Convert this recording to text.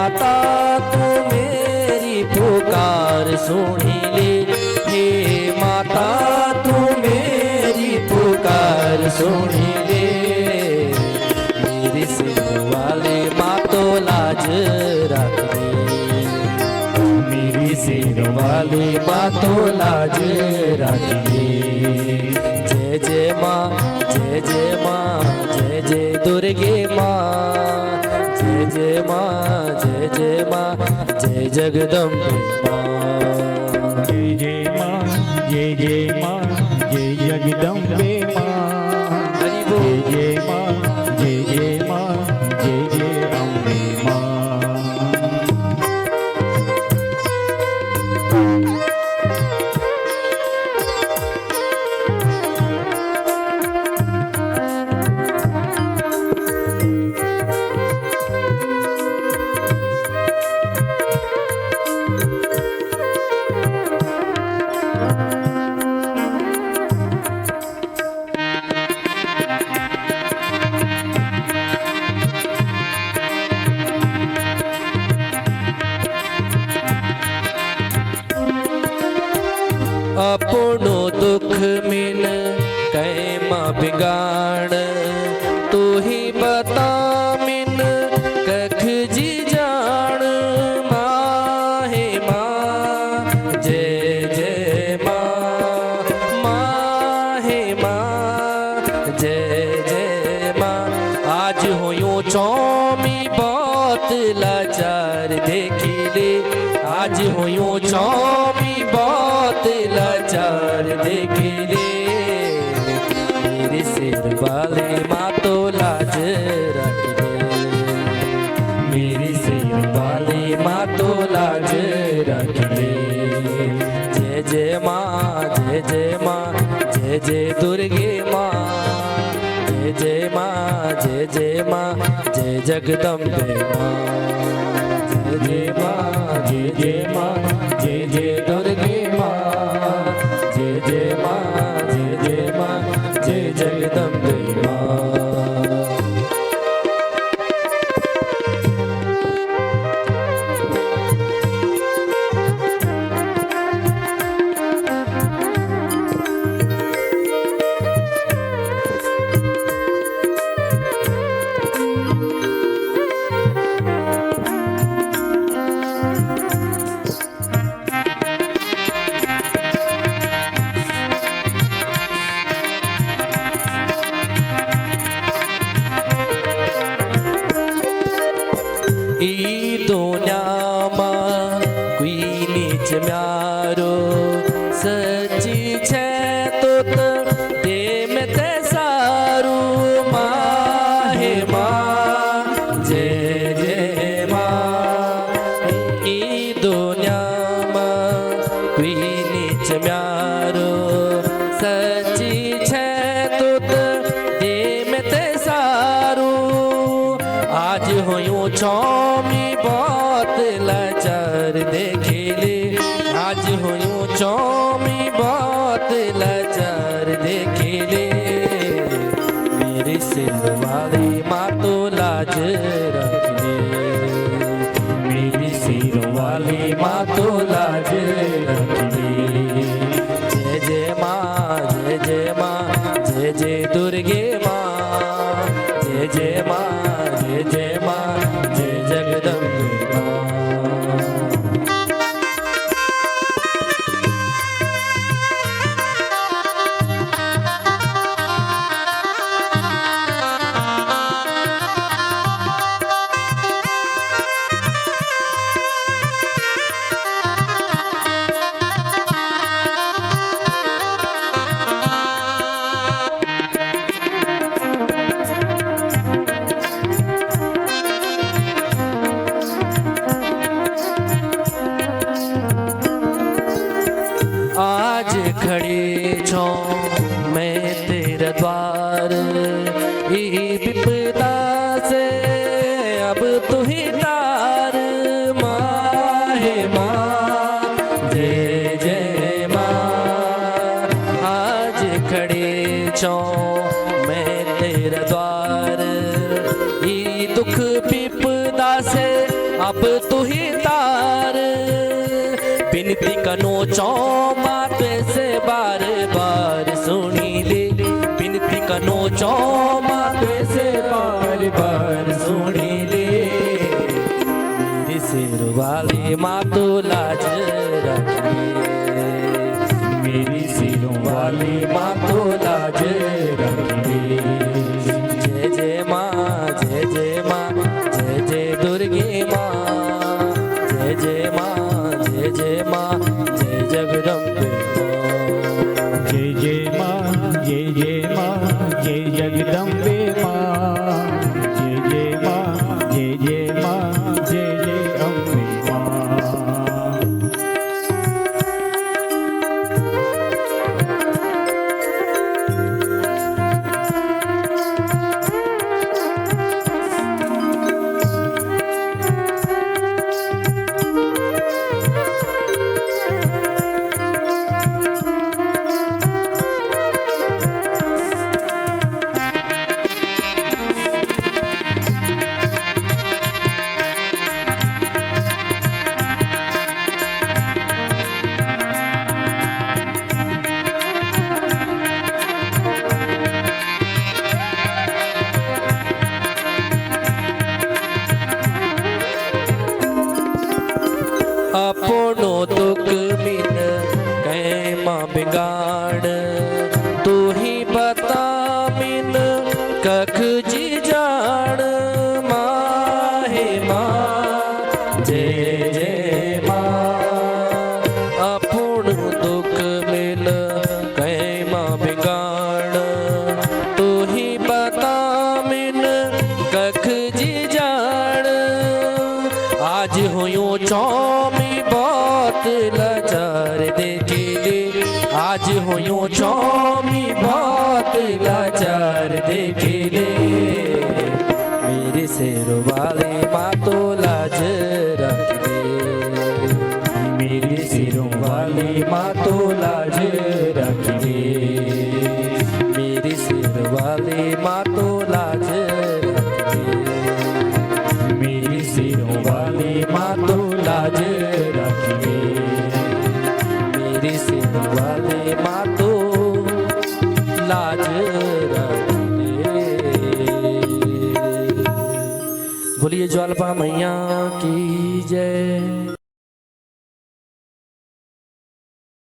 माता तू मेरी पुकार सुनी ले, हे माता तू मेरी पुकार सुनी ले। मेरी सिर वाले माँ तो लाज रख दे, मेरी सिर वाली माँ तो लाज रख दे। जय जय माँ, जय जय माँ, जय जय दुर्गे माँ, जय जय माँ, जय जय माँ, जय जगदम्बे माँ। जय जय माँ, जय जय माँ, जय जगदम्बे माँ। हरि बोल। जय जय माँ, जय जय माँ, जय जय अम्बे माँ। अपनो दुख मिन कैमा बिगाड़, तू ही बता मिन कख जी जान। माँ हे माँ, जय जय माँ, माँ हे माँ, जय जय माँ। आज हो यूं चौमी बहुत लाचार देखी ले, आज हो यूं चौमी बहुत लाचार देखी ले। मेरे सिर वाले माँ तो लाज रख दे, मेरे सिर वाले माँ तो लाज रख दे। जय जय माँ, जय जय माँ, जय जय दुर्गे माँ, जय जय माँ, जय जय माँ, जय जगदम्बे माँ। जय जय माँ, जय जय माँ, जय जय दुर्गे माँ, जय जय माँ, जय जय माँ, जय जगदम्बे माँ। ई दुनियाમાં કોઈ નીચ મ્યારો સચ્ચી છે તો તેમ તે સારું। માં હે માં, જય જય માં। ई दुनियाમાં કોઈ નીચ મ્યારો સચ્ચી છે તો તેમ તે સારું। आज होयूं चौमी बहुत लाचार देखे ले, आज होयूं चौमी बहुत लाचार देखे ले। मेरे सिर वाली माँ तो लाज रख ले, मेरी सिर वाली माँ तो लाज रख ले। जय जय माँ, जय जय माँ, जय जय दुर्गे माँ, जय जय माँ, जय जय माँ, जय जगदम्बे माँ। आज खड़े छो मैं तेरा द्वार, ई विपदा से अब तू ही तार। माँ हे माँ, जय जय माँ। आज खड़े छो मैं तेरा द्वार, ई दुख विपदा से अब तू ही तार बिनती कनो चौमा से बार बार सुनी ले बिनती कनो चौमा से बार बार सुनी ले मेरे सिर वाली माँ तो लाज रखे मेरी सिरों वाली माँ तो लाज रखे जय जय माँ जय जय माँ जय जय दुर्गे माँ जय जय माँ जय जय माँ जय जगदम्बे जय जय माँ जय जय माँ जय जगदम्बे माँ जय जय माँ जय जय माँ जय जय अम्बे माँ अपनो दुख मिन कैमा बिगाड़ तू ही बता मिन कख जी जान माहे माँ जय जय माँ अपनो दुख मिन कैमा बिगाड़ तू ही बता मिन कख जी जान आज हुयो चौमी बहुत लाचार देखिले आज हुयो चौमी बहुत लाचार देखिले मेरे सिर वाले माँ तो लाज रख दे मेरी सिरों वाली माँ तो लाज रख दे मेरे सिर वाले माँ तो लाज रख दे मेरी सिरों वाली माँ तो लाज रख दे मेरी सिर वाले माँ तो लाज रख दे। बोलिए ज्वालपा मैया की जय।